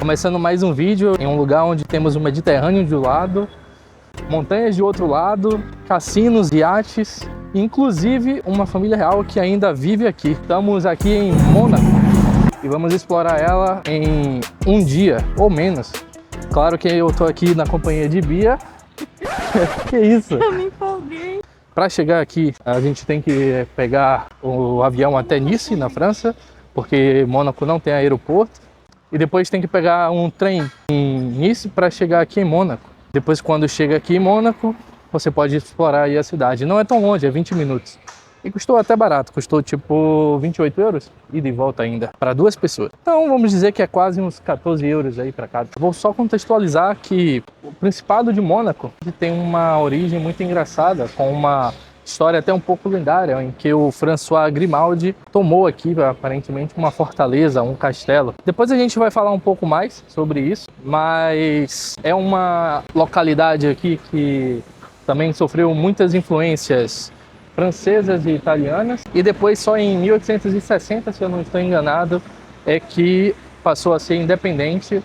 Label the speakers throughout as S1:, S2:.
S1: Começando mais um vídeo em um lugar onde temos o Mediterrâneo de um lado, montanhas de outro lado, cassinos, iates, inclusive uma família real que ainda vive aqui. Estamos aqui em Mônaco e vamos explorar ela em um dia ou menos. Claro que eu tô aqui na companhia de Bia. Que isso?
S2: Eu me empolguei.
S1: Para chegar aqui, a gente tem que pegar o avião até Nice, na França, porque Mônaco não tem aeroporto. E depois tem que pegar um trem em Nice para chegar aqui em Mônaco. Depois, quando chega aqui em Mônaco, você pode explorar aí a cidade. Não é tão longe, é 20 minutos. E custou até barato, custou tipo 28 euros, ida e volta ainda, para duas pessoas. Então vamos dizer que é quase uns 14 euros aí para cada. Vou só contextualizar que o Principado de Mônaco tem uma origem muito engraçada, com uma história até um pouco lendária, em que o François Grimaldi tomou aqui, aparentemente, uma fortaleza, um castelo. Depois a gente vai falar um pouco mais sobre isso, mas é uma localidade aqui que também sofreu muitas influências francesas e italianas, e depois só em 1860, se eu não estou enganado, é que passou a ser independente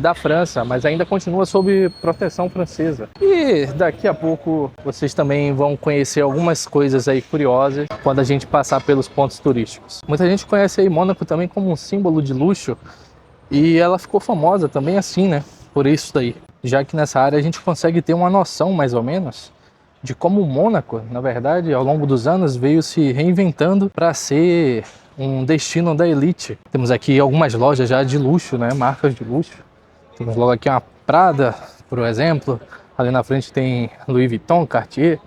S1: da França, mas ainda continua sob proteção francesa. E daqui a pouco vocês também vão conhecer algumas coisas aí curiosas quando a gente passar pelos pontos turísticos. Muita gente conhece aí Mônaco também como um símbolo de luxo, e ela ficou famosa também assim, né? Por isso daí. Já que nessa área a gente consegue ter uma noção, mais ou menos, de como Mônaco, na verdade, ao longo dos anos, veio se reinventando para ser um destino da elite. Temos aqui algumas lojas já de luxo, né? Marcas de luxo. Temos logo aqui uma Prada, por exemplo. Ali na frente tem Louis Vuitton, Cartier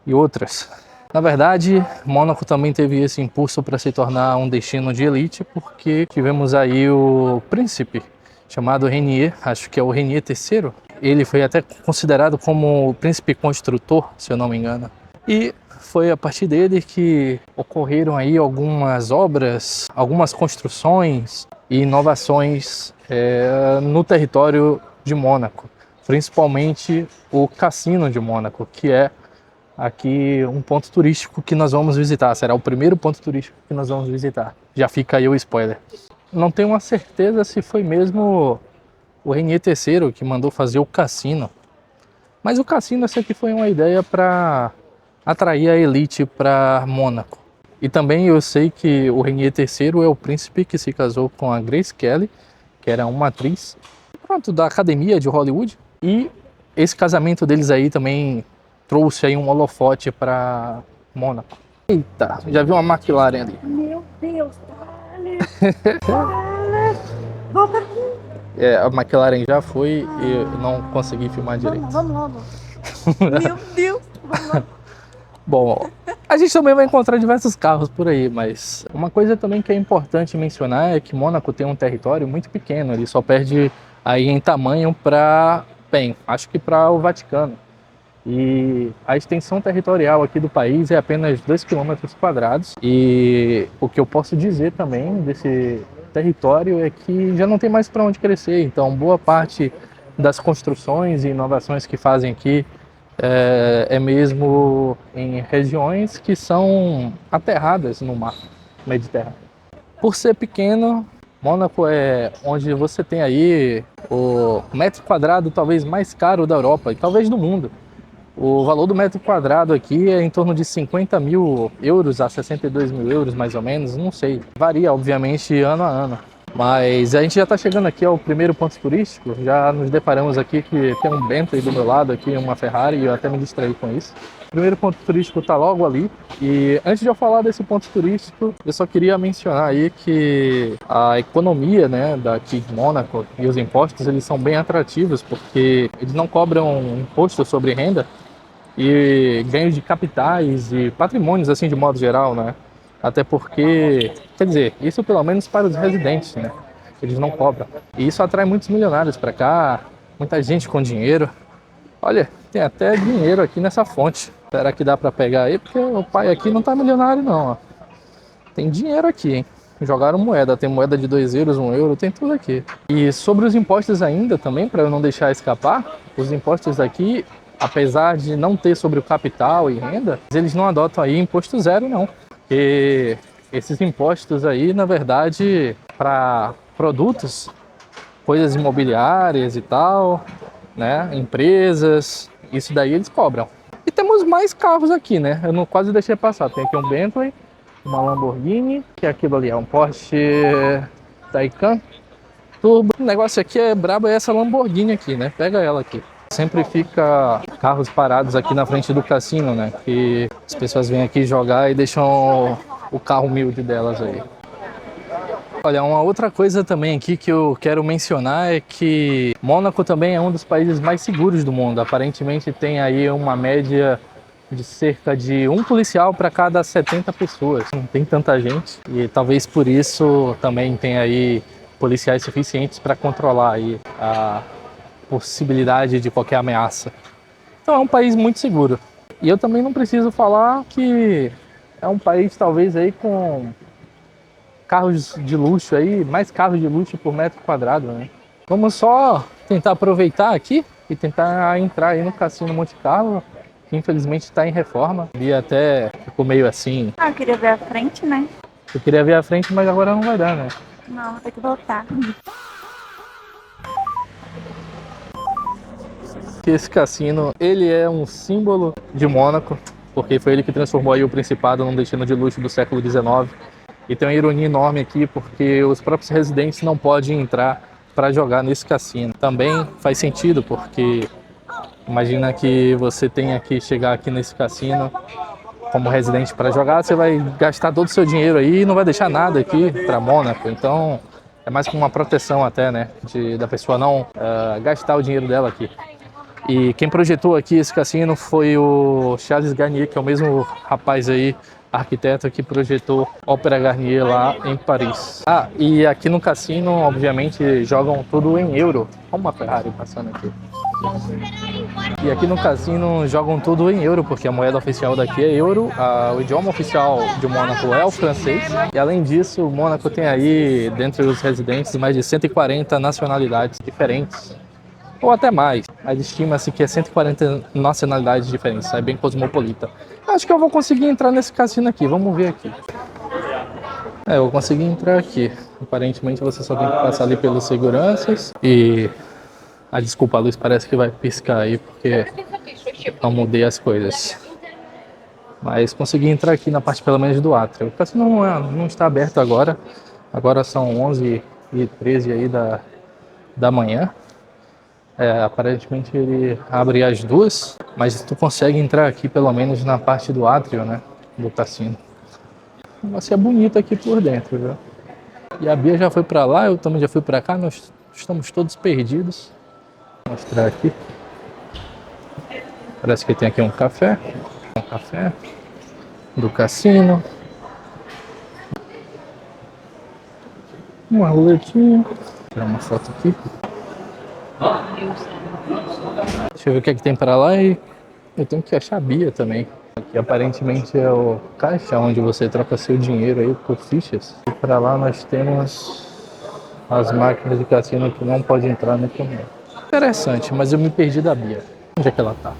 S1: e outras. Na verdade, Mônaco também teve esse impulso para se tornar um destino de elite, porque tivemos aí o príncipe chamado Rainier, acho que é o Rainier III. Ele foi até considerado como o príncipe construtor, se eu não me engano. E foi a partir dele que ocorreram aí algumas obras, algumas construções e inovações no território de Mônaco. Principalmente o Cassino de Mônaco, que é aqui um ponto turístico que nós vamos visitar. Será o primeiro ponto turístico que nós vamos visitar. Já fica aí o spoiler. Não tenho uma certeza se foi mesmo o Rainier III que mandou fazer o cassino. Mas o cassino essa aqui foi uma ideia para atrair a elite para Mônaco. E também eu sei que o Rainier III é o príncipe que se casou com a Grace Kelly, que era uma atriz, da academia de Hollywood. E esse casamento deles aí também trouxe aí um holofote para Mônaco. Eita, já viu uma McLaren ali?
S2: Meu Deus, volta aqui.
S1: A McLaren já foi e eu não consegui filmar direito.
S2: Vamos logo. Meu Deus, vamos logo.
S1: Bom, a gente também vai encontrar diversos carros por aí, mas uma coisa também que é importante mencionar é que Mônaco tem um território muito pequeno, ele só perde aí em tamanho para, acho que para o Vaticano. E a extensão territorial aqui do país é apenas 2 km². E o que eu posso dizer também desse território é que já não tem mais para onde crescer. Então, boa parte das construções e inovações que fazem aqui é mesmo em regiões que são aterradas no mar Mediterrâneo. Por ser pequeno, Mônaco é onde você tem aí o metro quadrado talvez mais caro da Europa e talvez do mundo. O valor do metro quadrado aqui é em torno de 50 mil euros a 62 mil euros, mais ou menos, não sei. Varia, obviamente, ano a ano. Mas a gente já está chegando aqui ao primeiro ponto turístico, já nos deparamos aqui que tem um Bentley do meu lado aqui, uma Ferrari, e eu até me distraí com isso. O primeiro ponto turístico está logo ali, e antes de eu falar desse ponto turístico, eu só queria mencionar aí que a economia, né, daqui de Mônaco e os impostos, eles são bem atrativos, porque eles não cobram imposto sobre renda, e ganhos de capitais e patrimônios, assim, de modo geral, né? Até porque, quer dizer, isso pelo menos para os residentes, né? Eles não cobram. E isso atrai muitos milionários para cá, muita gente com dinheiro. Olha, tem até dinheiro aqui nessa fonte. Será que dá para pegar aí? Porque o pai aqui não tá milionário não, ó. Tem dinheiro aqui, hein? Jogaram moeda, tem moeda de 2 euros, 1 euro, tem tudo aqui. E sobre os impostos ainda também, para eu não deixar escapar, os impostos aqui, apesar de não ter sobre o capital e renda, eles não adotam aí imposto zero não. Porque esses impostos aí, na verdade, para produtos coisas imobiliárias e tal, né? Empresas, isso daí eles cobram. E temos mais carros aqui, né? Eu não quase deixei passar. Tem aqui um Bentley, uma Lamborghini, que aquilo ali é um Porsche Taycan Turbo. O negócio aqui é brabo, é essa Lamborghini aqui, né? Pega ela aqui. Sempre fica carros parados aqui na frente do cassino, né? Que as pessoas vêm aqui jogar e deixam o carro humilde delas aí. Olha, uma outra coisa também aqui que eu quero mencionar é que Mônaco também é um dos países mais seguros do mundo. Aparentemente tem aí uma média de cerca de um policial para cada 70 pessoas. Não tem tanta gente e talvez por isso também tem aí policiais suficientes para controlar aí a possibilidade de qualquer ameaça. Então é um país muito seguro. E eu também não preciso falar que é um país talvez aí com carros de luxo aí, mais carros de luxo por metro quadrado, né? Vamos só tentar aproveitar aqui e tentar entrar aí no Cassino Monte Carlo, que infelizmente está em reforma. E até ficou meio assim.
S2: Ah, eu queria ver a frente, né?
S1: Eu queria ver a frente, mas agora não vai dar, né?
S2: Não, vou ter que voltar.
S1: Esse cassino, ele é um símbolo de Mônaco, porque foi ele que transformou aí o Principado num destino de luxo do século XIX. E tem uma ironia enorme aqui, porque os próprios residentes não podem entrar para jogar nesse cassino. Também faz sentido, porque imagina que você tenha que chegar aqui nesse cassino como residente para jogar, você vai gastar todo o seu dinheiro aí e não vai deixar nada aqui para Mônaco. Então é mais como uma proteção até, né, da pessoa não gastar o dinheiro dela aqui. E quem projetou aqui esse cassino foi o Charles Garnier, que é o mesmo rapaz aí, arquiteto que projetou Opéra Garnier lá em Paris. Ah, e aqui no cassino, obviamente, jogam tudo em euro. Olha uma Ferrari passando aqui. E aqui no cassino jogam tudo em euro, porque a moeda oficial daqui é euro. O idioma oficial de Mônaco é o francês. E além disso, Mônaco tem aí, dentre os residentes, mais de 140 nacionalidades diferentes. Ou até mais, mas estima-se que é 140 nacionalidades diferentes, é bem cosmopolita. Acho que eu vou conseguir entrar nesse cassino aqui, vamos ver aqui. Eu vou conseguir entrar aqui. Aparentemente você só tem que passar ali pelos seguranças e... desculpa, a luz parece que vai piscar aí porque não mudei as coisas. Mas consegui entrar aqui na parte pelo menos do átrio. O cassino não está aberto agora, agora são 11h13 aí da manhã. Aparentemente ele abre às 2h, mas tu consegue entrar aqui pelo menos na parte do átrio, né, do cassino. O negócio é bonito aqui por dentro, viu? E a Bia já foi pra lá, eu também já fui pra cá, nós estamos todos perdidos. Vou mostrar aqui. Parece que tem aqui um café do cassino. Uma roletinha. Vou tirar uma foto aqui. Deixa eu ver o que é que tem para lá e eu tenho que achar a Bia também. Aqui aparentemente é o caixa onde você troca seu dinheiro aí por fichas. E para lá nós temos as máquinas de cassino que não pode entrar no caminhão. Interessante, mas eu me perdi da Bia. Onde é que ela tá?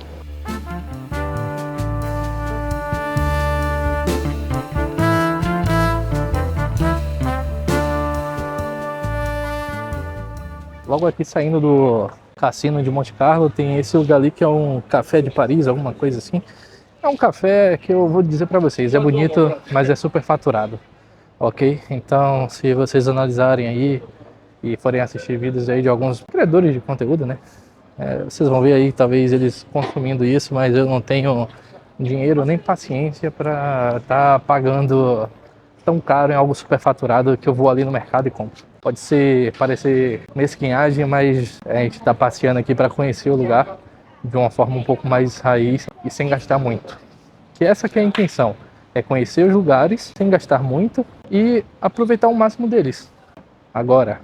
S1: Logo aqui saindo do Cassino de Monte Carlo tem esse lugar ali que é um café de Paris, alguma coisa assim. É um café que eu vou dizer para vocês, é bonito, mas é super faturado, ok? Então se vocês analisarem aí e forem assistir vídeos aí de alguns criadores de conteúdo, né? Vocês vão ver aí talvez eles consumindo isso, mas eu não tenho dinheiro nem paciência para estar pagando tão caro em algo super faturado que eu vou ali no mercado e compro. Pode parecer mesquinhagem, mas a gente está passeando aqui para conhecer o lugar de uma forma um pouco mais raiz e sem gastar muito. Que essa que é a intenção, é conhecer os lugares sem gastar muito e aproveitar o máximo deles. Agora,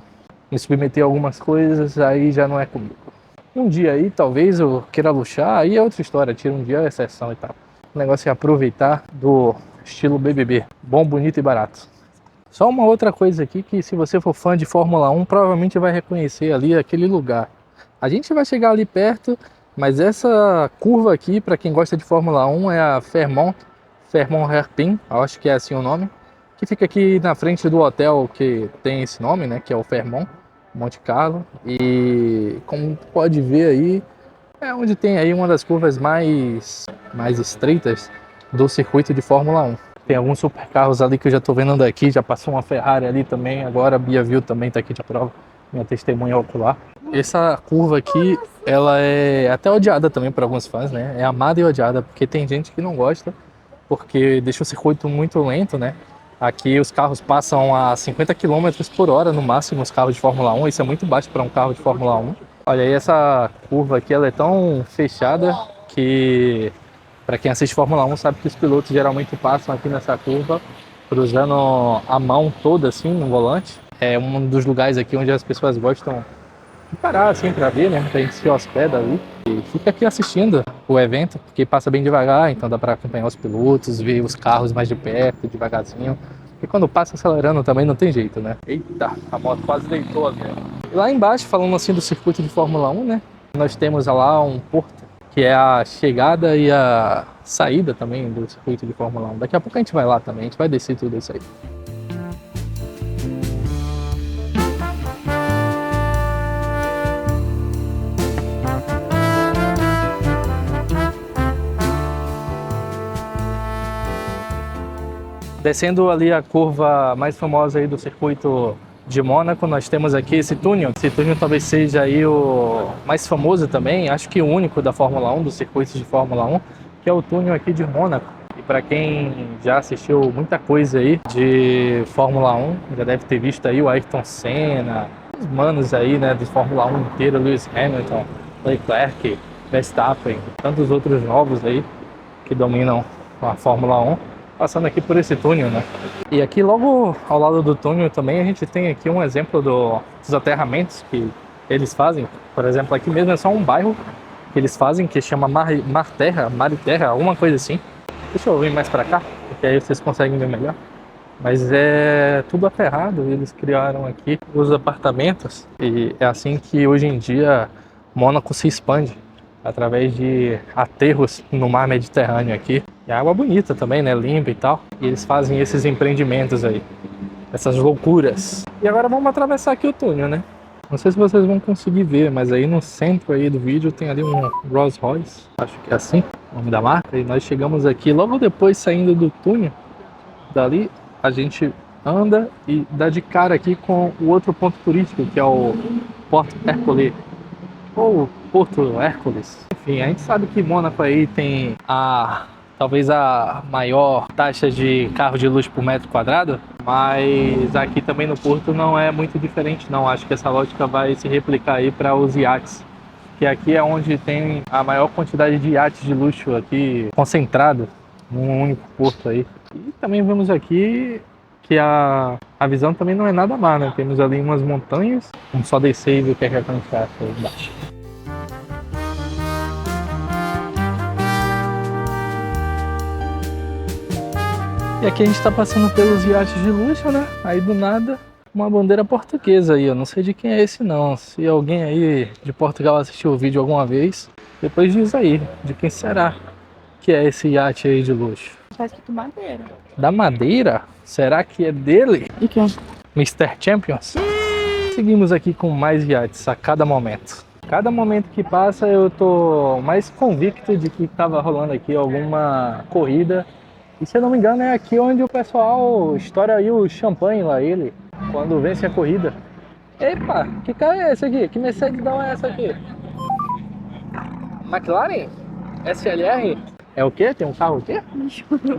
S1: me submeter a algumas coisas aí já não é comigo. Um dia aí talvez eu queira luxar, aí é outra história, tira um dia a exceção e tal. O negócio é aproveitar do estilo BBB, bom, bonito e barato. Só uma outra coisa aqui que se você for fã de Fórmula 1, provavelmente vai reconhecer ali aquele lugar. A gente vai chegar ali perto, mas essa curva aqui, para quem gosta de Fórmula 1, é a Fairmont-Hairpin, acho que é assim o nome, que fica aqui na frente do hotel que tem esse nome, né, que é o Fairmont. Monte Carlo. E como pode ver aí, é onde tem aí uma das curvas mais estreitas do circuito de Fórmula 1. Tem alguns supercarros ali que eu já tô vendo daqui, já passou uma Ferrari ali também, agora a Bia viu também, tá aqui de prova, minha testemunha ocular. Essa curva aqui, ela é até odiada também por alguns fãs, né? É amada e odiada, porque tem gente que não gosta, porque deixa o circuito muito lento, né? Aqui os carros passam a 50 km por hora no máximo, os carros de Fórmula 1, isso é muito baixo para um carro de Fórmula 1. Olha aí, essa curva aqui, ela é tão fechada que, para quem assiste Fórmula 1, sabe que os pilotos geralmente passam aqui nessa curva, cruzando a mão toda assim no volante. É um dos lugares aqui onde as pessoas gostam de parar assim para ver, né? A gente se hospeda ali e fica aqui assistindo o evento, porque passa bem devagar, então dá para acompanhar os pilotos, ver os carros mais de perto, devagarzinho. E quando passa acelerando também não tem jeito, né? Eita, a moto quase deitou ali. E lá embaixo, falando assim do circuito de Fórmula 1, né? Nós temos lá um porto, que é a chegada e a saída também do circuito de Fórmula 1. Daqui a pouco a gente vai lá também, a gente vai descer tudo isso aí. Descendo ali a curva mais famosa aí do circuito de Mônaco, nós temos aqui esse túnel. Esse túnel talvez seja aí o mais famoso também, acho que o único da Fórmula 1, dos circuitos de Fórmula 1, que é o túnel aqui de Mônaco. E para quem já assistiu muita coisa aí de Fórmula 1, já deve ter visto aí o Ayrton Senna, os manos aí, né, de Fórmula 1 inteira, Lewis Hamilton, Leclerc, Verstappen, tantos outros novos aí que dominam a Fórmula 1. Passando aqui por esse túnel, né? E aqui logo ao lado do túnel também a gente tem aqui um exemplo dos aterramentos que eles fazem. Por exemplo, aqui mesmo é só um bairro que eles fazem que chama Mariterra, alguma coisa assim. Deixa eu vir mais pra cá, porque aí vocês conseguem ver melhor. Mas é tudo aterrado, eles criaram aqui os apartamentos e é assim que hoje em dia Mônaco se expande, através de aterros no mar Mediterrâneo aqui. E a água bonita também, né? Limpa e tal. E eles fazem esses empreendimentos aí, essas loucuras. E agora vamos atravessar aqui o túnel, né? Não sei se vocês vão conseguir ver, mas aí no centro aí do vídeo tem ali um Rolls Royce, acho que é assim, o nome da marca. E nós chegamos aqui, logo depois saindo do túnel, dali a gente anda e dá de cara aqui com o outro ponto turístico, que é o Porto Hércules, ou Porto Hércules. Enfim, a gente sabe que Mônaco aí tem talvez a maior taxa de carro de luxo por metro quadrado, mas aqui também no Porto não é muito diferente não. Acho que essa lógica vai se replicar aí para os iates, que aqui é onde tem a maior quantidade de iates de luxo aqui concentrado num único porto aí. E também vemos aqui que a visão também não é nada má, né? Temos ali umas montanhas, vamos só descer e ver o que é que acontece aí embaixo. E aqui a gente está passando pelos iates de luxo, né? Aí do nada, uma bandeira portuguesa aí. Eu não sei de quem é esse não. Se alguém aí de Portugal assistiu o vídeo alguma vez, depois diz aí, de quem será que é esse iate aí de luxo.
S2: Tá escrito Madeira.
S1: Da Madeira? Será que é dele?
S2: E quem?
S1: Mr. Champions? Seguimos aqui com mais iates a cada momento. Cada momento que passa eu tô mais convicto de que estava rolando aqui alguma corrida. E se eu não me engano é aqui onde o pessoal estoura aí o champanhe lá, ele, quando vence a corrida. Epa, que carro é esse aqui? Que Mercedes não é essa aqui? McLaren? SLR? É o quê? Tem um carro o quê?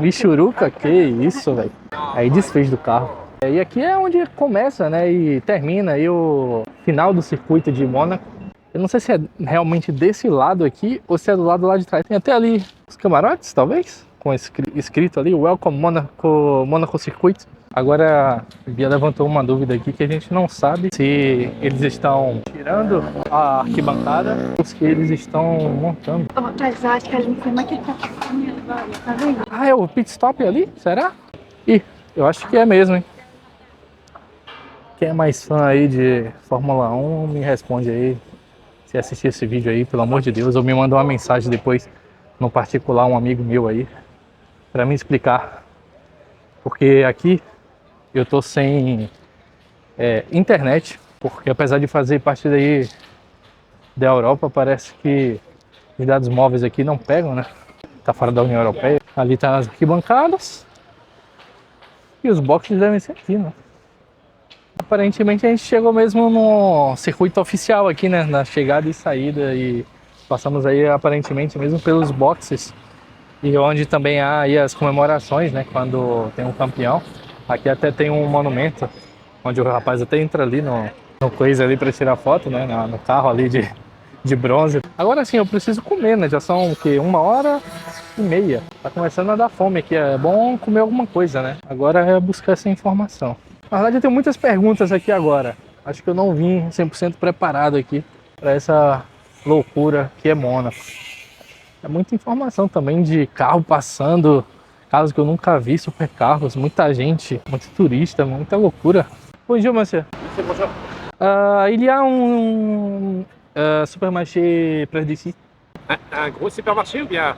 S1: Michuruca? Que isso, velho. Aí desfez do carro. E aqui é onde começa, né, e termina aí o final do circuito de Mônaco. Eu não sei se é realmente desse lado aqui ou se é do lado lá de trás. Tem até ali os camarotes, talvez, com escrito ali, Welcome Mônaco Circuit. Agora, a Bia levantou uma dúvida aqui que a gente não sabe se eles estão tirando a arquibancada ou se eles estão montando.
S2: Mas eu acho que a gente tem que tá caminhando agora, tá vendo?
S1: Ah, é o pit stop ali? Será? Ih, eu acho que é mesmo, hein? Quem é mais fã aí de Fórmula 1, me responde aí. Se assistir esse vídeo aí, pelo amor de Deus, ou me manda uma mensagem depois, no particular, um amigo meu aí, pra me explicar. Porque aqui eu tô sem internet Porque apesar de fazer parte daí da Europa, parece que os dados móveis aqui não pegam, né? Tá fora da União Europeia. Ali tá as arquibancadas. E os boxes devem ser aqui, né? Aparentemente a gente chegou mesmo no circuito oficial aqui, né? Na chegada e saída, e passamos aí aparentemente mesmo pelos boxes. E onde também há aí as comemorações, né? Quando tem um campeão. Aqui até tem um monumento, onde o rapaz até entra ali no coisa ali para tirar foto, né? No carro ali de bronze. Agora sim, eu preciso comer, né? Já são o quê? 1h30. Tá começando a dar fome aqui. É bom comer alguma coisa, né? Agora é buscar essa informação. Na verdade, eu tenho muitas perguntas aqui agora. Acho que eu não vim 100% preparado aqui para essa loucura que é Mônaco. É muita informação também de carro passando, carros que eu nunca vi, super carros, muita gente, muito turista, muita loucura. Bonjour, monsieur.
S3: Bonjour.
S1: Il y a un supermarché près d'ici?
S3: Un gros supermarché ou bien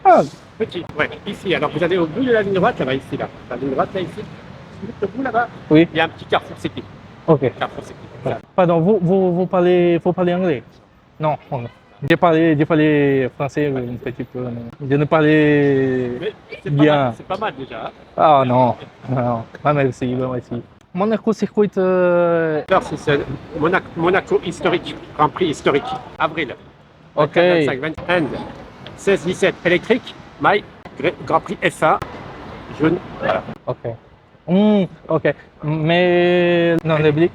S1: Ah,
S3: petit? Ouais, ici. Alors vous allez au bout de la ligne droite, là-bas, ici, là. La ligne droite, là, ici. Juste au bout, là-bas,
S1: oui.
S3: il y a un petit carrefour City.
S1: Ok.
S3: Carrefour City. Voilà.
S1: Pardon, vous parlez anglais? Non. Je parlais français un petit peu. Je ne parlais
S3: Mais c'est
S1: bien.
S3: pas mal déjà. Hein.
S1: Ah non. Pas merci. Monaco circuit.
S3: Alors c'est Monaco historique, Grand Prix historique, avril.
S1: Ok.
S3: 25, 21, 16, 17 électrique, mai, Grand Prix F1, jaune. Voilà.
S1: Ok. Ok. Mais non, réplique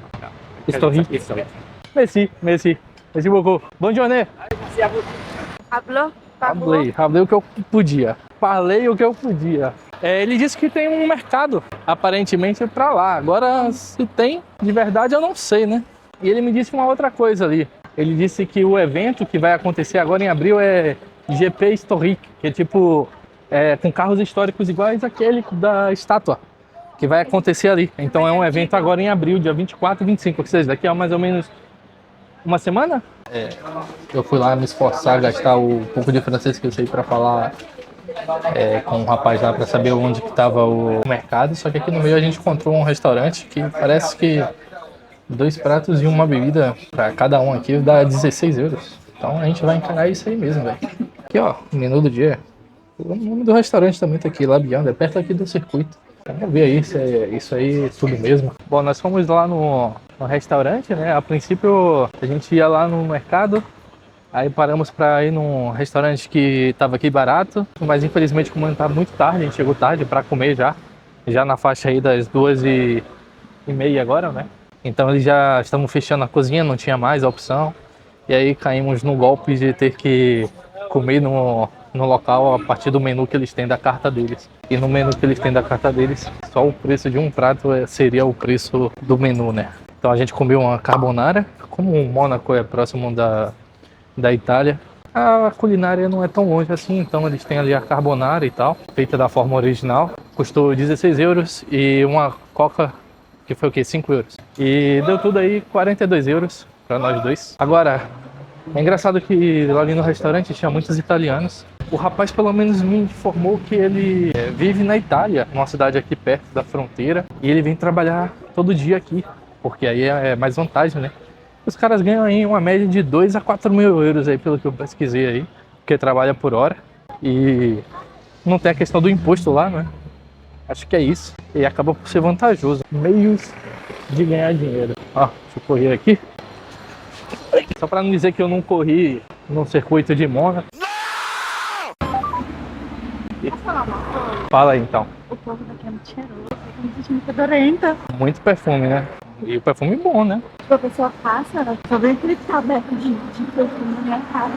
S1: historique.
S3: Historique.
S1: Merci beaucoup. Bonne journée.
S3: Merci à vous.
S2: Hablou?
S1: Falei o que eu podia. Falei o que eu podia. Ele disse que tem um mercado, aparentemente, para lá. Agora, se tem de verdade, eu não sei, né? E ele me disse uma outra coisa ali. Ele disse que o evento que vai acontecer agora em abril é GP Historique, que é tipo, com carros históricos iguais àquele da estátua, que vai acontecer ali. Então é um evento agora em abril, dia 24 e 25, ou seja, daqui a mais ou menos uma semana? Eu fui lá me esforçar, gastar o pouco de francês que eu sei para falar com um rapaz lá para saber onde que estava o mercado. Só que aqui no meio a gente encontrou um restaurante que parece que 2 pratos e uma bebida para cada um aqui dá 16 euros. Então a gente vai encarar isso aí mesmo, velho. Aqui ó, o menu do dia. O nome do restaurante também tá aqui, Labianda, é perto aqui do circuito. Vamos ver aí se é isso aí tudo mesmo. Bom, nós fomos lá no restaurante, né? A princípio a gente ia lá no mercado, aí paramos para ir num restaurante que estava aqui barato, mas infelizmente como estava muito tarde, a gente chegou tarde para comer já na faixa aí das 2h30 agora, né? Então eles já estavam fechando a cozinha, não tinha mais a opção, e aí caímos no golpe de ter que comer no local a partir do menu que eles têm da carta deles. E no menu que eles têm da carta deles, só o preço de um prato seria o preço do menu, né? Então a gente comeu uma carbonara. Como o Mônaco é próximo da Itália, a culinária não é tão longe assim, então eles têm ali a carbonara e tal, feita da forma original. Custou 16 euros e uma coca, que foi o quê? 5 euros. E deu tudo aí 42 euros para nós dois. Agora, é engraçado que lá ali no restaurante tinha muitos italianos. O rapaz pelo menos me informou que ele vive na Itália, numa cidade aqui perto da fronteira, e ele vem trabalhar todo dia aqui, porque aí é mais vantagem, né? Os caras ganham aí uma média de 2 a 4 mil euros aí, pelo que eu pesquisei aí, porque trabalha por hora e não tem a questão do imposto lá, né? Acho que é isso, e acaba por ser vantajoso. Meios de ganhar dinheiro. Ó, deixa eu correr aqui. Só para não dizer que eu não corri no circuito de Mônaco.
S2: Posso falar uma coisa?
S1: Fala aí então.
S2: O povo daqui é muito cheiroso, tem gente muito fedorenta.
S1: Muito perfume, né? E o perfume bom, né?
S2: Tipo, a pessoa passa, só vem aquele tabeco de perfume na minha cara.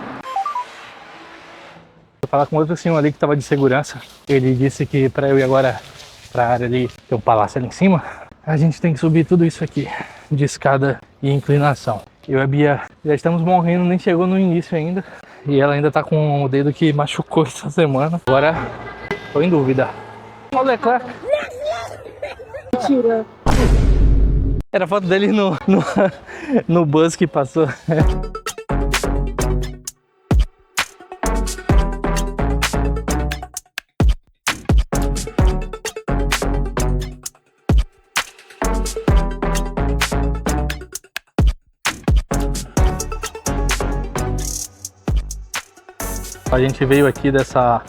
S1: Vou falar com outro senhor ali que tava de segurança. Ele disse que para eu ir agora pra área ali, tem um palácio ali em cima, a gente tem que subir tudo isso aqui, de escada e inclinação. Eu e a Bia já estamos morrendo, nem chegou no início ainda. E ela ainda tá com o dedo que machucou essa semana. Agora, tô em dúvida. Olha o Leclerc.
S2: Mentira.
S1: Era a foto dele no bus que passou. A gente veio aqui dessa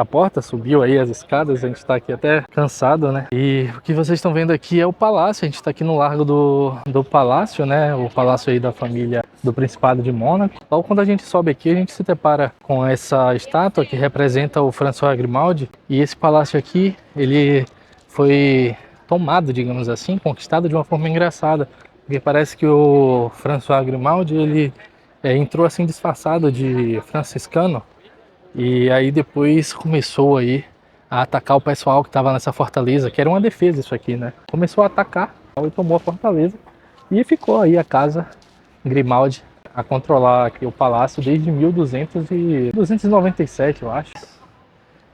S1: porta, subiu aí as escadas, a gente tá aqui até cansado, né? E o que vocês estão vendo aqui é o palácio, a gente tá aqui no largo do palácio, né? O palácio aí da família do Principado de Mônaco. Logo quando a gente sobe aqui, a gente se depara com essa estátua que representa o François Grimaldi. E esse palácio aqui, ele foi tomado, digamos assim, conquistado de uma forma engraçada. Porque parece que o François Grimaldi, ele entrou assim disfarçado de franciscano. E aí depois começou aí a atacar o pessoal que estava nessa fortaleza, que era uma defesa isso aqui, né? Começou a atacar e tomou a fortaleza. E ficou aí a casa Grimaldi a controlar aqui o palácio desde 1297, eu acho.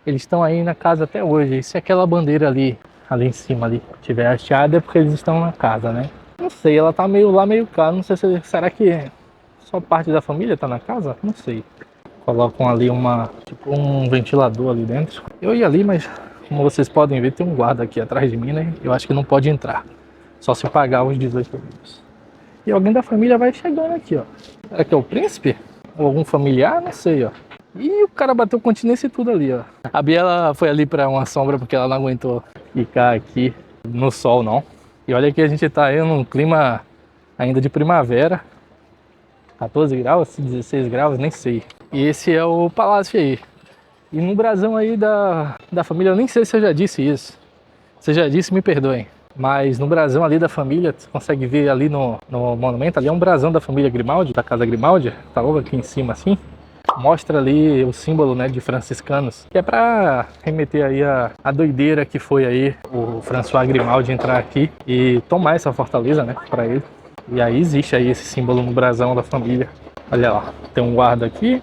S1: Eles estão aí na casa até hoje. E se aquela bandeira ali em cima ali tiver hasteada é porque eles estão na casa, né? Não sei, ela tá meio lá, meio cá. Não sei se será que só parte da família tá na casa? Não sei. Colocam ali tipo um ventilador ali dentro. Eu ia ali, mas como vocês podem ver, tem um guarda aqui atrás de mim, né? Eu acho que não pode entrar. Só se pagar os 18 euros. E alguém da família vai chegando aqui, ó. Será que é o príncipe? Ou algum familiar? Não sei, ó. E o cara bateu continência e tudo ali, ó. A Bia, ela foi ali pra uma sombra porque ela não aguentou ficar aqui no sol, não. E olha que a gente tá aí num clima ainda de primavera. 14 graus, 16 graus, nem sei. E esse é o palácio aí. E no brasão aí da família, eu nem sei se eu já disse isso. Se eu já disse, me perdoem. Mas no brasão ali da família, você consegue ver ali no monumento, ali é um brasão da família Grimaldi, da casa Grimaldi. Tá logo aqui em cima assim. Mostra ali o símbolo, né, de franciscanos. Que é pra remeter aí a doideira que foi aí o François Grimaldi entrar aqui e tomar essa fortaleza, né, pra ele. E aí existe aí esse símbolo no brasão da família. Olha lá, tem um guarda aqui,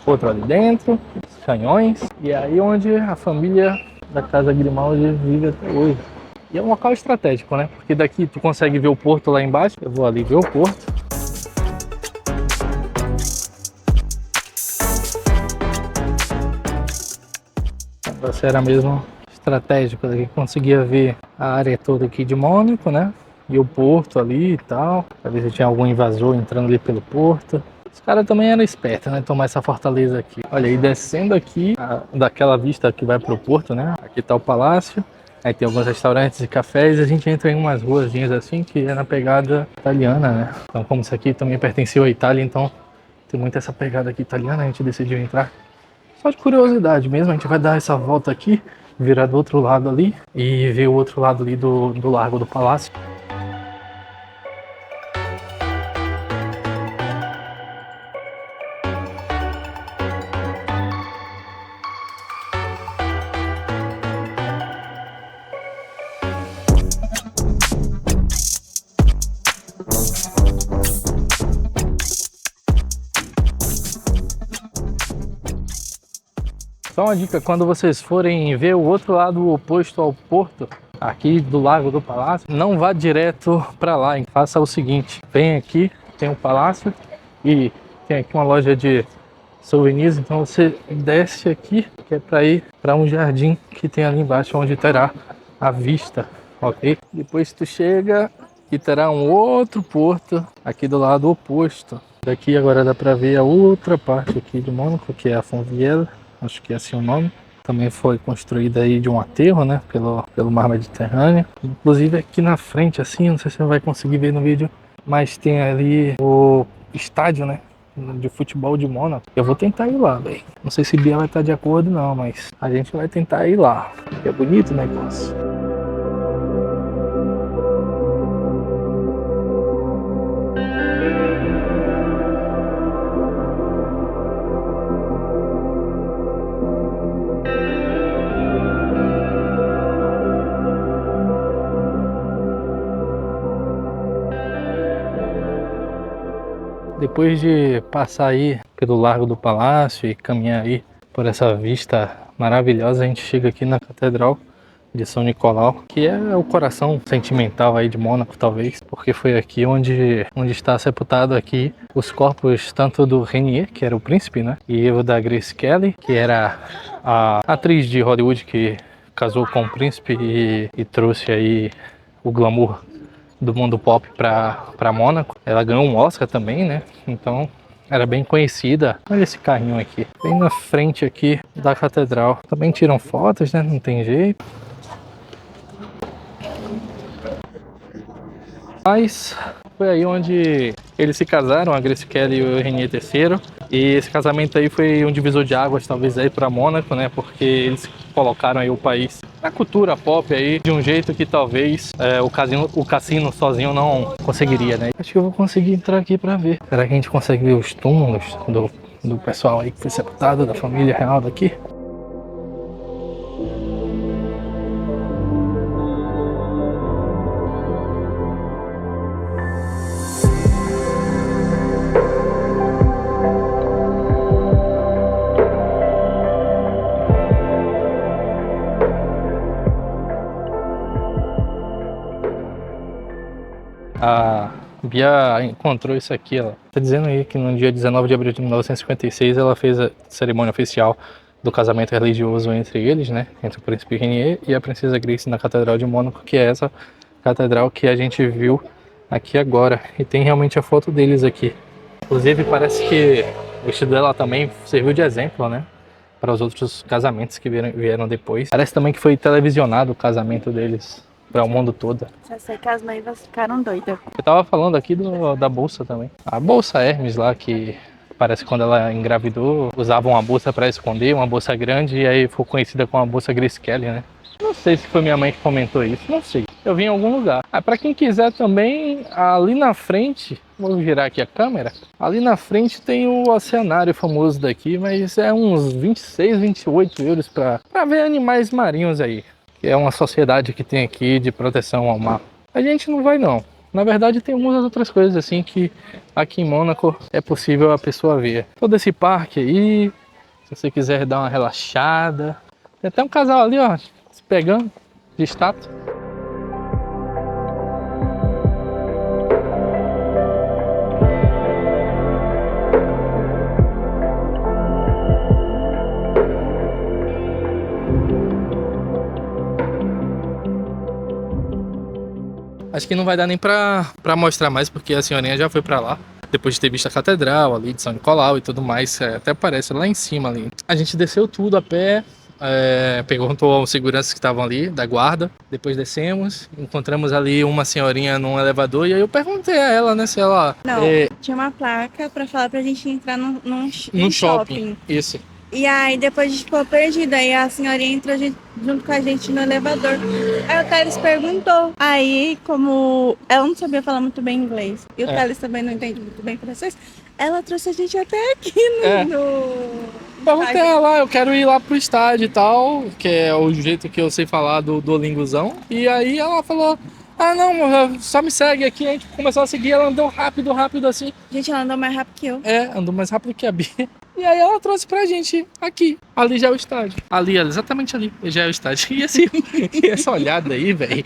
S1: outro ali dentro, os canhões. E aí onde a família da casa Grimaldi vive até hoje. E é um local estratégico, né? Porque daqui tu consegue ver o porto lá embaixo. Eu vou ali ver o porto. Essa era mesmo estratégico, daqui conseguia ver a área toda aqui de Mônaco, né? E o porto ali e tal, pra ver se tinha algum invasor entrando ali pelo porto. Os caras também eram espertos, né? Tomar essa fortaleza aqui. Olha, e descendo aqui, daquela vista que vai pro porto, né? Aqui tá o palácio. Aí tem alguns restaurantes e cafés. A gente entra em umas ruazinhas assim, que é na pegada italiana, né? Então, como isso aqui também pertenceu à Itália, então tem muita essa pegada aqui italiana. A gente decidiu entrar só de curiosidade mesmo. A gente vai dar essa volta aqui, virar do outro lado ali e ver o outro lado ali do largo do palácio. Só uma dica, quando vocês forem ver o outro lado oposto ao porto, aqui do Lago do Palácio, não vá direto para lá, hein? Faça o seguinte, vem aqui, tem um palácio e tem aqui uma loja de souvenirs, então você desce aqui, que é para ir para um jardim que tem ali embaixo, onde terá a vista, ok? Depois tu chega e terá um outro porto aqui do lado oposto. Daqui agora dá para ver a outra parte aqui de Mônaco, que é a Fontvieille. Acho que é assim o nome. Também foi construída aí de um aterro, né? Pelo mar Mediterrâneo. Inclusive aqui na frente, assim, não sei se você vai conseguir ver no vídeo, mas tem ali o estádio, né? De futebol de Mônaco. Eu vou tentar ir lá, velho. Não sei se Bia vai estar de acordo não, mas a gente vai tentar ir lá. É bonito o negócio. Depois de passar aí pelo Largo do Palácio e caminhar aí por essa vista maravilhosa, a gente chega aqui na Catedral de São Nicolau, que é o coração sentimental aí de Mônaco, talvez, porque foi aqui onde está sepultado aqui os corpos tanto do Renier, que era o príncipe, né, e o da Grace Kelly, que era a atriz de Hollywood que casou com o príncipe e trouxe aí o glamour do mundo pop para Mônaco. Ela ganhou um Oscar também, né? Então era bem conhecida. Olha esse carrinho aqui, bem na frente aqui da catedral. Também tiram fotos, né? Não tem jeito. Mas foi aí onde eles se casaram, a Grace Kelly e o Renier III. E esse casamento aí foi um divisor de águas, talvez, aí para Mônaco, né? Porque eles colocaram aí o país na cultura pop aí de um jeito que talvez o cassino sozinho não conseguiria, né? Acho que eu vou conseguir entrar aqui para ver. Será que a gente consegue ver os túmulos do pessoal aí que foi sepultado, da família real daqui? A Bia encontrou isso aqui, ela tá dizendo aí que no dia 19 de abril de 1956 ela fez a cerimônia oficial do casamento religioso entre eles, né, entre o príncipe Renier e a princesa Grace na Catedral de Mônaco, que é essa catedral que a gente viu aqui agora, e tem realmente a foto deles aqui. Inclusive parece que o vestido dela também serviu de exemplo, né, para os outros casamentos que vieram depois. Parece também que foi televisionado o casamento deles para o mundo todo.
S2: Já sei que as noivas ficaram doidas.
S1: Eu tava falando aqui da bolsa também. A bolsa Hermes lá, que parece que quando ela engravidou, usavam uma bolsa para esconder, uma bolsa grande, e aí ficou conhecida como a bolsa Grace Kelly, né? Não sei se foi minha mãe que comentou isso, não sei. Eu vi em algum lugar. Para quem quiser também, ali na frente, vou virar aqui a câmera, ali na frente tem o oceanário famoso daqui, mas é uns 26, 28 euros para ver animais marinhos aí. Que é uma sociedade que tem aqui de proteção ao mar. A gente não vai não. Na verdade tem algumas outras coisas assim que aqui em Mônaco é possível a pessoa ver. Todo esse parque aí, se você quiser dar uma relaxada. Tem até um casal ali, ó, se pegando de estátua. Acho que não vai dar nem pra mostrar mais, porque a senhorinha já foi pra lá. Depois de ter visto a catedral ali de São Nicolau e tudo mais, até parece lá em cima ali. A gente desceu tudo a pé, perguntou aos seguranças que estavam ali, da guarda. Depois descemos, encontramos ali uma senhorinha num elevador e aí eu perguntei a ela, né, se ela...
S2: Não, tinha uma placa pra falar pra gente entrar num
S1: shopping. Isso.
S2: E aí depois a gente ficou perdida, aí a senhorinha entrou junto com a gente no elevador. Aí o Thales perguntou. Aí, como ela não sabia falar muito bem inglês, e o Thales também não entende muito bem francês, ela trouxe a gente até aqui no...
S1: Perguntei a ela, eu quero ir lá pro estádio e tal, que é o jeito que eu sei falar do Duolingozão. E aí ela falou... Ah, não, só me segue aqui. A gente começou a seguir, ela andou rápido assim.
S2: Gente, ela andou mais rápido que eu.
S1: Andou mais rápido que a Bia. E aí ela trouxe pra gente aqui. Ali já é o estádio. Ali, exatamente ali, já é o estádio. E essa olhada aí, velho,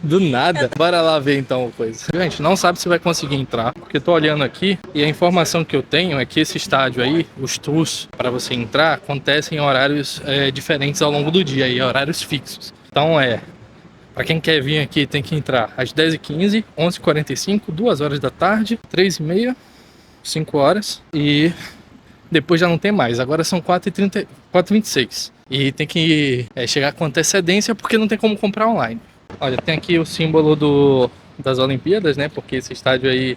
S1: do nada. Bora lá ver então a coisa. Gente, não sabe se vai conseguir entrar, porque eu tô olhando aqui e a informação que eu tenho é que esse estádio aí, os tours pra você entrar, acontecem em horários diferentes ao longo do dia, e horários fixos. Então para quem quer vir aqui, tem que entrar às 10h15, 11h45, 2 horas da tarde, 3h30, 5 horas e depois já não tem mais. Agora são 4h30, 4h26 e tem que chegar com antecedência porque não tem como comprar online. Olha, tem aqui o símbolo das Olimpíadas, né? Porque esse estádio aí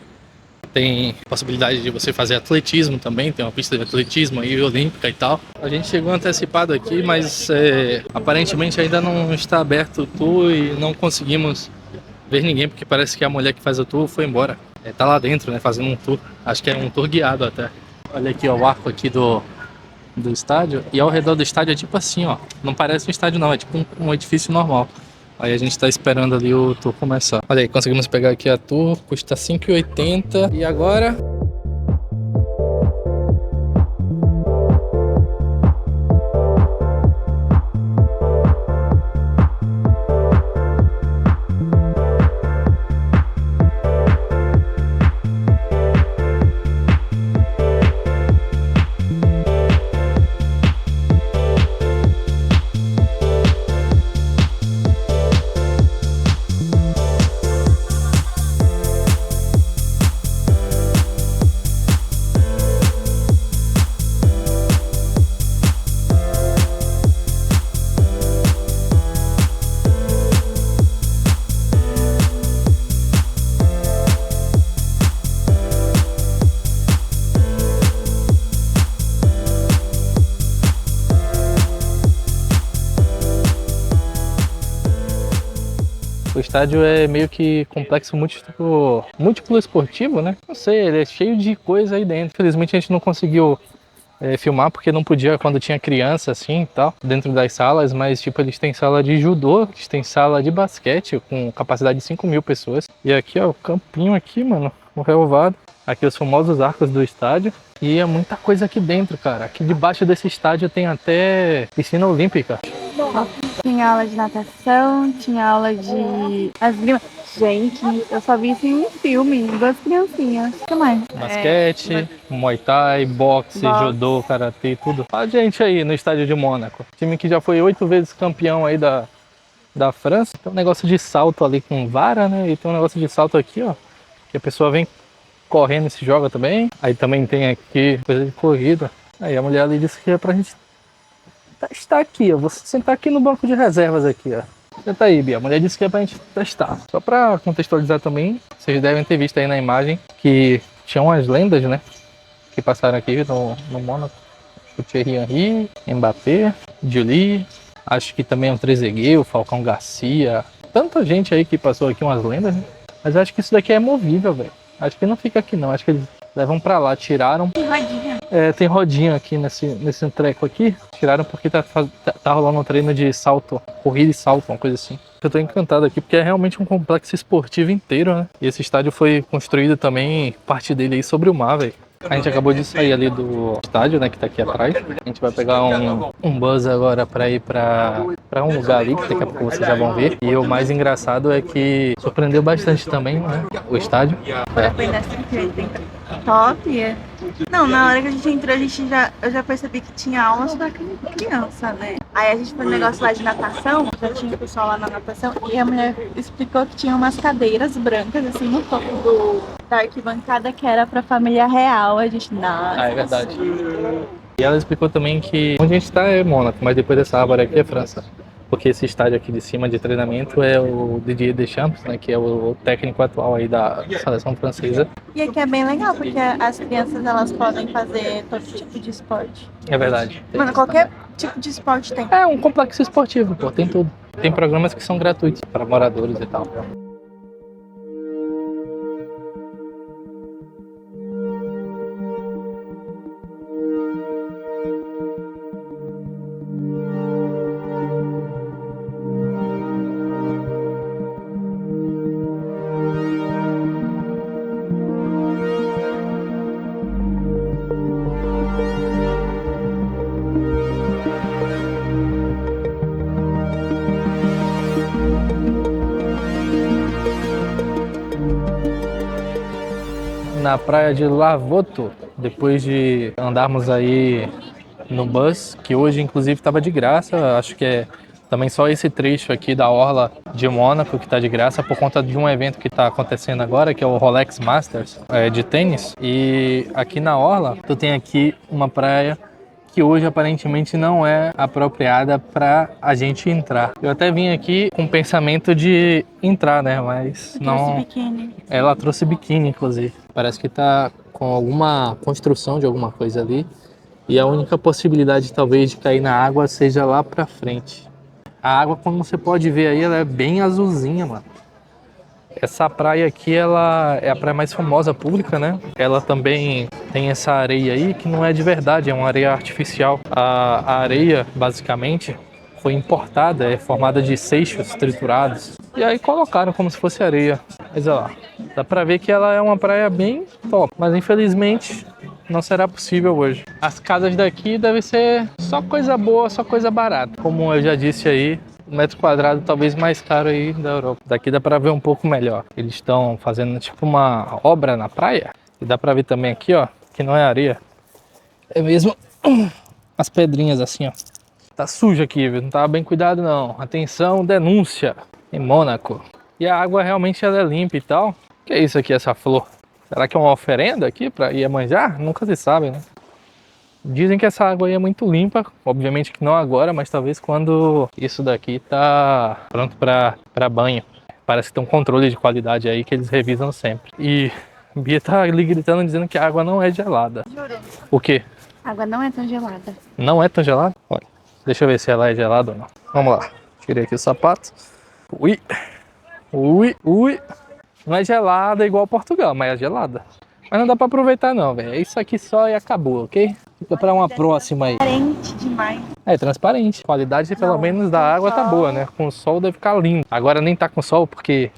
S1: tem possibilidade de você fazer atletismo também, tem uma pista de atletismo aí olímpica e tal. A gente chegou antecipado aqui, mas aparentemente ainda não está aberto o tour e não conseguimos ver ninguém, porque parece que a mulher que faz o tour foi embora. Tá lá dentro, né, fazendo um tour. Acho que é um tour guiado até. Olha aqui, ó, o arco aqui do estádio, e ao redor do estádio é tipo assim, ó, não parece um estádio não, é tipo um edifício normal. Aí a gente tá esperando ali o tour começar. Olha aí, conseguimos pegar aqui a tour, custa 5,80. E agora... O estádio é meio que complexo múltiplo esportivo, né? Não sei, ele é cheio de coisa aí dentro. Infelizmente a gente não conseguiu filmar porque não podia quando tinha criança assim e tal, dentro das salas, mas tipo, eles têm sala de judô, eles têm sala de basquete com capacidade de 5.000 pessoas. E aqui, ó, o campinho aqui, mano, o relvado. Aqui os famosos arcos do estádio. E é muita coisa aqui dentro, cara. Aqui debaixo desse estádio tem até piscina olímpica.
S2: Tinha aula de natação, tinha aula de esgrima. Gente, eu só vi isso em um filme, 2 criancinhas. O que mais?
S1: Basquete, Muay Thai, boxe, judô, karatê, tudo. A gente aí no estádio de Mônaco. Time que já foi 8 vezes campeão aí da França. Tem um negócio de salto ali com vara, né? E tem um negócio de salto aqui, ó. Que a pessoa vem correndo e se joga também. Aí também tem aqui coisa de corrida. Aí a mulher ali disse que é pra gente testar aqui, ó. Vou sentar aqui no banco de reservas aqui, ó. Senta aí, Bia. A mulher disse que é pra gente testar. Só pra contextualizar também, vocês devem ter visto aí na imagem que tinha umas lendas, né? Que passaram aqui no Mônaco. O Thierry Henry, Mbappé, Julie, acho que também o Trezeguet, o Falcão Garcia. Tanta gente aí que passou aqui, umas lendas, né? Mas eu acho que isso daqui é movível, velho. Acho que não fica aqui não, acho que eles levam pra lá, tiraram.
S2: Tem rodinha.
S1: Tem rodinha aqui nesse treco aqui. Tiraram porque tá rolando um treino de salto, corrida e salto, uma coisa assim. Eu tô encantado aqui porque é realmente um complexo esportivo inteiro, né? E esse estádio foi construído também, parte dele aí sobre o mar, velho. A gente acabou de sair ali do estádio, né, que tá aqui atrás. A gente vai pegar um bus agora pra ir pra um lugar ali, que daqui a pouco vocês já vão ver. E o mais engraçado é que surpreendeu bastante também, né, o estádio.
S2: Foi nessa top. Não, na hora que a gente entrou, eu já percebi que tinha aulas pra criança, né? Aí a gente foi no negócio lá de natação, já tinha o pessoal lá na natação, e a mulher explicou que tinha umas cadeiras brancas, assim, no topo da arquibancada, que era pra família real. A gente, nossa.
S1: Ah, é verdade. E ela explicou também que onde a gente tá é Mônaco, mas depois dessa árvore aqui é França. Porque esse estádio aqui de cima de treinamento é o Didier Deschamps, né, que é o técnico atual aí da seleção francesa.
S2: E aqui é bem legal, porque as crianças, elas podem fazer todo tipo de esporte.
S1: É verdade.
S2: Mano, qualquer tipo de esporte tem.
S1: É um complexo esportivo, pô, tem tudo. Tem programas que são gratuitos para moradores e tal. Na praia de Lavoto, depois de andarmos aí no bus, que hoje inclusive estava de graça, acho que é também só esse trecho aqui da orla de Mônaco que está de graça por conta de um evento que está acontecendo agora, que é o Rolex Masters de tênis. E aqui na orla, tu tem aqui uma praia que hoje aparentemente não é apropriada para a gente entrar. Eu até vim aqui com o pensamento de entrar, né? Mas não.
S2: Trouxe biquíni.
S1: Ela trouxe biquíni, inclusive. Parece que tá com alguma construção de alguma coisa ali. E a única possibilidade, talvez, de cair na água seja lá pra frente. A água, como você pode ver aí, ela é bem azulzinha, mano. Essa praia aqui, ela é a praia mais famosa pública, né? Ela também tem essa areia aí que não é de verdade, é uma areia artificial. A areia, basicamente, foi importada, é formada de seixos triturados. E aí colocaram como se fosse areia. Mas olha lá, dá pra ver que ela é uma praia bem top. Mas infelizmente não será possível hoje. As casas daqui devem ser só coisa boa, só coisa barata. Como eu já disse aí, o metro quadrado talvez mais caro aí da Europa. Daqui dá pra ver um pouco melhor. Eles estão fazendo tipo uma obra na praia. E dá pra ver também aqui, ó, que não é areia. É mesmo as pedrinhas assim, ó. Tá sujo aqui, viu? Não tá bem cuidado não. Atenção, denúncia em Mônaco. E a água realmente ela é limpa e tal. O que é isso aqui, essa flor? Será que é uma oferenda aqui pra Iemanjá? Nunca se sabe, né? Dizem que essa água aí é muito limpa, obviamente que não agora, mas talvez quando isso daqui tá pronto para banho. Parece que tem um controle de qualidade aí que eles revisam sempre. E Bia tá ali gritando dizendo que a água não é gelada.
S2: Juro.
S1: O quê?
S2: A água não é tão gelada.
S1: Não é tão gelada? Olha, deixa eu ver se ela é gelada ou não. Vamos lá, tirei aqui o sapato. Ui, Ui, ui. Não é gelada igual Portugal, mas é gelada. Mas não dá pra aproveitar não, velho. É isso aqui só e acabou, ok? Fica pra uma próxima aí.
S2: Transparente demais.
S1: É transparente. A qualidade pelo menos da água tá boa, né? Com o sol deve ficar lindo. Agora nem tá com sol porque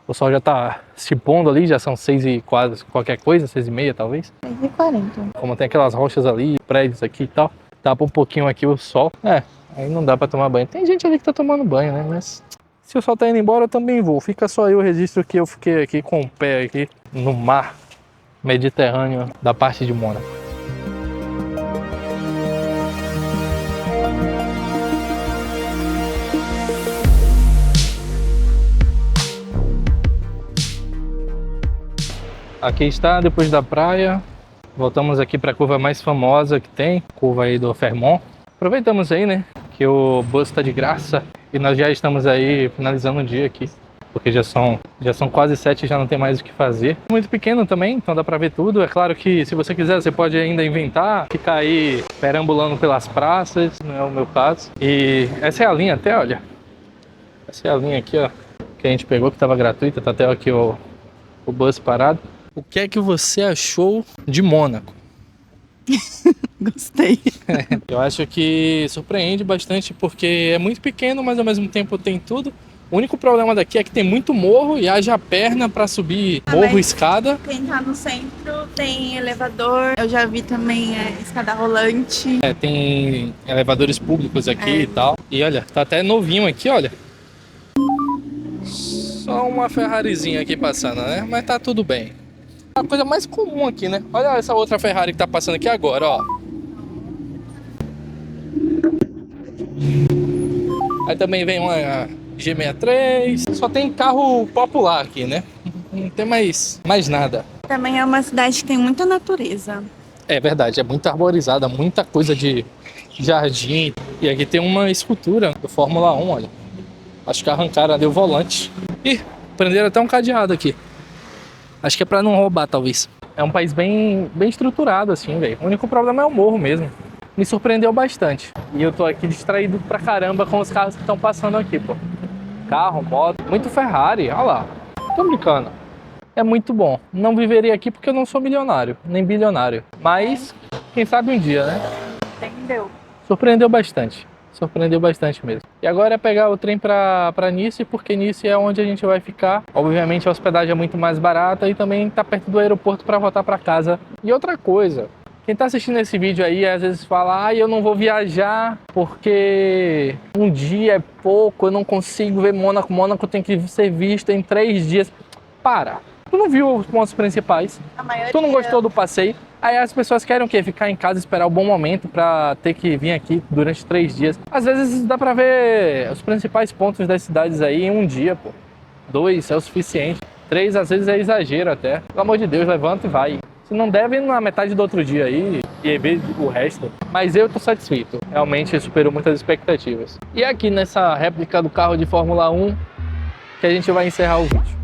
S1: o sol já tá se pondo ali, já são 6 e quase qualquer coisa, 6h30 talvez.
S2: 6h40.
S1: Como tem aquelas rochas ali, prédios aqui e tal, tapa um pouquinho aqui o sol. Aí não dá pra tomar banho. Tem gente ali que tá tomando banho, né? Mas se o sol tá indo embora, eu também vou. Fica só eu o registro que eu fiquei aqui com o pé aqui no mar Mediterrâneo da parte de Mônaco. Aqui está, depois da praia. Voltamos aqui para a curva mais famosa que tem, curva aí do Fermont. Aproveitamos aí, né, que o bus está de graça e nós já estamos aí finalizando o dia aqui, porque já são quase 7 e já não tem mais o que fazer. Muito pequeno também, então dá para ver tudo. É claro que se você quiser, você pode ainda inventar, ficar aí perambulando pelas praças, não é o meu caso. E essa é a linha até, olha. Essa é a linha aqui, ó, que a gente pegou, que estava gratuita, tá até aqui o bus parado. O que é que você achou de Mônaco?
S2: Gostei.
S1: Eu acho que surpreende bastante porque é muito pequeno, mas ao mesmo tempo tem tudo. O único problema daqui é que tem muito morro e haja perna para subir morro e escada.
S2: Quem tá no centro tem elevador. Eu já vi também escada rolante.
S1: Tem elevadores públicos aqui e tal. E olha, tá até novinho aqui, olha. Só uma Ferrarizinha aqui passando, né? Mas tá tudo bem. A coisa mais comum aqui, né? Olha essa outra Ferrari que tá passando aqui agora, ó. Aí também vem uma G63. Só tem carro popular aqui, né? Não tem mais nada.
S2: Também é uma cidade que tem muita natureza.
S1: É verdade, é muito arborizada, muita coisa de jardim. E aqui tem uma escultura do Fórmula 1, olha. Acho que arrancaram ali o volante. Ih, prenderam até um cadeado aqui. Acho que é pra não roubar, talvez. É um país bem estruturado, assim, velho. O único problema é o morro mesmo. Me surpreendeu bastante. E eu tô aqui distraído pra caramba com os carros que estão passando aqui, pô. Carro, moto, muito Ferrari, olha lá. Tô brincando. É muito bom. Não viveria aqui porque eu não sou milionário, nem bilionário. Mas, quem sabe um dia, né?
S2: Entendeu?
S1: Surpreendeu bastante. Surpreendeu bastante mesmo. E agora é pegar o trem pra Nice, porque Nice é onde a gente vai ficar. Obviamente a hospedagem é muito mais barata e também tá perto do aeroporto para voltar para casa. E outra coisa, quem tá assistindo esse vídeo aí às vezes fala: eu não vou viajar porque um dia é pouco, eu não consigo ver Mônaco. Mônaco tem que ser visto em 3 dias. Para! Tu não viu os pontos principais?
S2: A maioria...
S1: Tu não gostou do passeio? Aí as pessoas querem o quê? Ficar em casa, esperar o bom momento pra ter que vir aqui durante 3 dias. Às vezes dá pra ver os principais pontos das cidades aí em um dia, pô. 2 é o suficiente. 3 às vezes é exagero até. Pelo amor de Deus, levanta e vai. Se não deve, na metade do outro dia aí e ver o resto. Mas eu tô satisfeito. Realmente superou muitas expectativas. E aqui nessa réplica do carro de Fórmula 1 que a gente vai encerrar o vídeo.